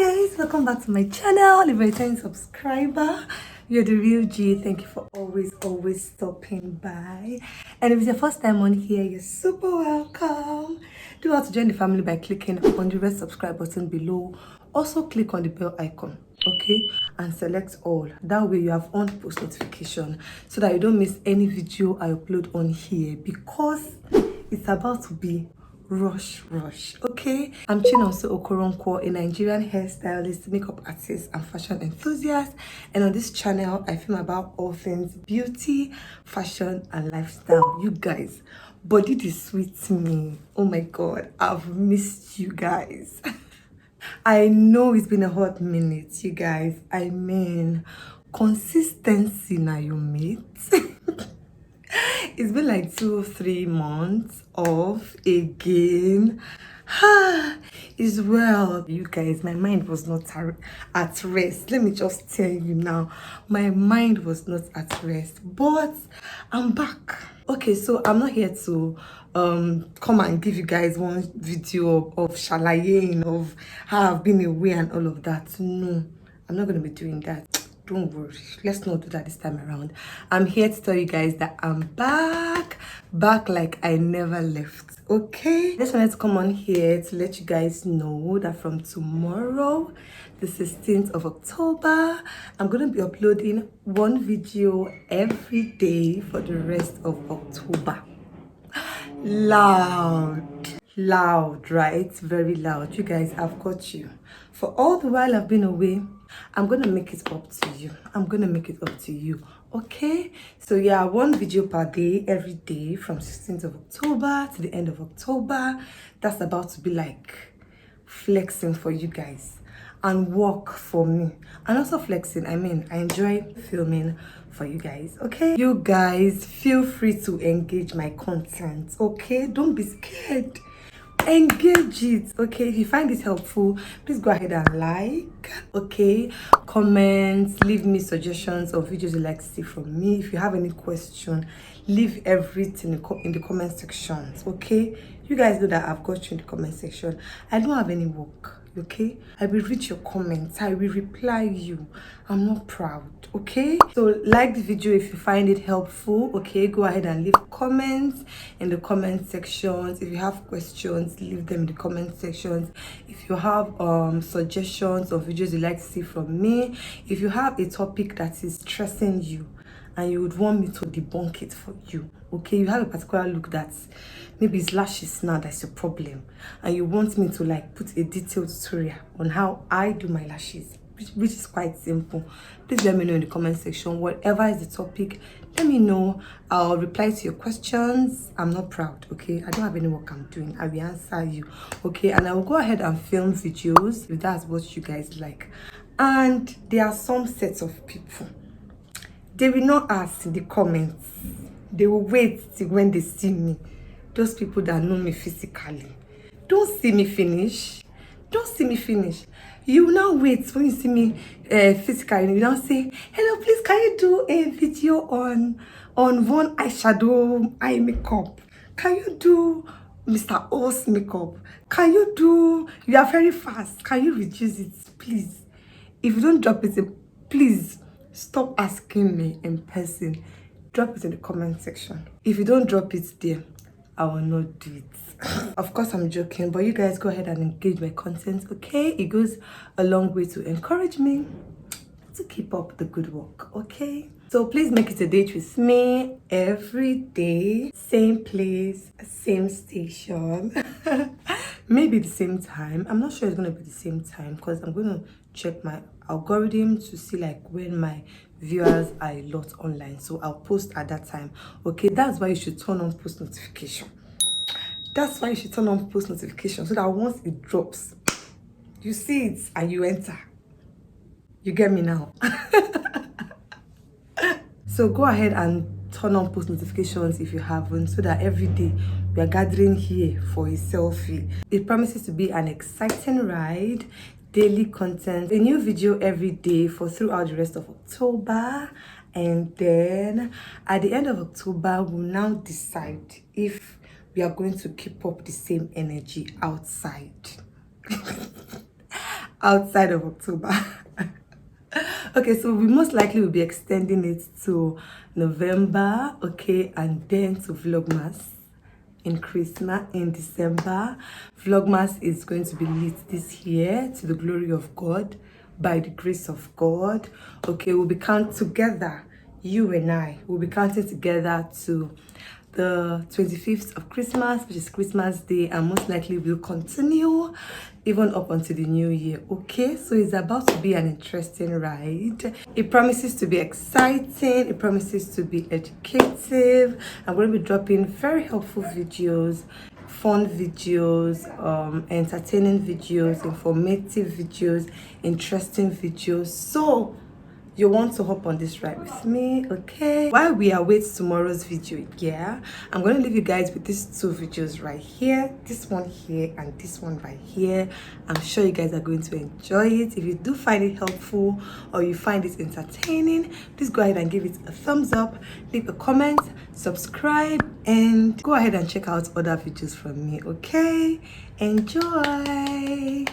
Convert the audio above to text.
Guys, welcome back to my channel. If you're a returning subscriber, you're the real G. Thank you for always stopping by. And if it's your first time on here, you're super welcome. Do how to join the family by clicking on the red subscribe button below. Also click on the bell icon, okay, and select all. That way you have on post notification so that you don't miss any video I upload on here, because it's about to be rush, okay? I'm Chinonso Okoronkwo, a Nigerian hairstylist, makeup artist, and fashion enthusiast. And on this channel, I film about all things beauty, fashion, and lifestyle. You guys, body this sweet me. Oh my god, I've missed you guys. I know it's been a hot minute, you guys. I mean, consistency now you meet. It's been like 2-3 months off again. It's well, you guys, my mind was not at rest. Let me just tell you now, my mind was not at rest, but I'm back. Okay, so I'm not here to come and give you guys one video of shalaying of how I've been away and all of that. No, I'm not going to be doing that. Don't worry, let's not do that this time around. I'm here to tell you guys that I'm back like I never left, okay? I just wanted to come on here to let you guys know that from tomorrow, the 16th of October, I'm going to be uploading one video every day for the rest of October. Loud, right? Very loud. You guys, I've got you. For all the while I've been away, I'm gonna make it up to you. Okay? So yeah, one video per day every day from 16th of October to the end of October. That's about to be like flexing for you guys and work for me. And also flexing, I mean, I enjoy filming for you guys, okay? You guys, feel free to engage my content, okay? Don't be scared. Engage it, okay? If you find this helpful, please go ahead and like, okay? Comment, leave me suggestions of videos you'd like to see from me. If you have any question, leave everything in the comment sections, okay? You guys know that I've got you in the comment section. I don't have any work, okay? I will read your comments, I will reply you. I'm not proud, okay? So like the video if you find it helpful, okay? Go ahead and leave comments in the comment sections. If you have questions, leave them in the comment sections. If you have suggestions of videos you'd like to see from me, if you have a topic that is stressing you and you would want me to debunk it for you, okay? You have a particular look that maybe it's lashes now that's your problem, and you want me to like put a detailed tutorial on how I do my lashes, which is quite simple, please let me know in the comment section. Whatever is the topic, let me know. I'll reply to your questions. I'm not proud, okay? I don't have any work I'm doing. I will answer you, okay? And I will go ahead and film videos if that's what you guys like. And there are some sets of people, they will not ask in the comments, they will wait till when they see me. Those people that know me physically, don't see me finish. You will now wait when you see me physically. You now say, hello, please can you do a video on one eyeshadow eye makeup? Can you do Mr. O's makeup? Can you do, you are very fast, can you reduce it, please? If you don't drop it, please stop asking me in person. Drop it in the comment section. If you don't drop it there, I will not do it. Of course I'm joking, but you guys go ahead and engage my content, okay? It goes a long way to encourage me to keep up the good work, okay? So please make it a date with me every day, same place, same station. Maybe the same time. I'm not sure it's gonna be the same time because I'm gonna check my algorithm to see like when my viewers are a lot online, so I'll post at that time, okay? That's why you should turn on post notification. That's why you should turn on post notification, so that once it drops, you see it and you enter. You get me now? So go ahead and turn on post notifications if you haven't, so that every day we are gathering here for a selfie. It promises to be an exciting ride, daily content, a new video every day for throughout the rest of October. And then at the end of October, we'll now decide if we are going to keep up the same energy outside. outside of October. Okay, so we most likely will be extending it to November, okay, and then to Vlogmas in Christmas in December. Vlogmas is going to be lit this year to the glory of God, by the grace of God. Okay, we'll be counting together, you and I will be counting together to the 25th of Christmas, which is Christmas Day, and most likely will continue even up until the new year. Okay, so it's about to be an interesting ride. It promises to be exciting, it promises to be educative. I'm going to be dropping very helpful videos, fun videos, entertaining videos, informative videos, interesting videos. So you want to hop on this ride with me, okay? While we await tomorrow's video, yeah, I'm going to leave you guys with these two videos right here, this one here and this one right here. I'm sure you guys are going to enjoy it. If you do find it helpful or you find it entertaining, please go ahead and give it a thumbs up, leave a comment, subscribe, and go ahead and check out other videos from me, okay? Enjoy.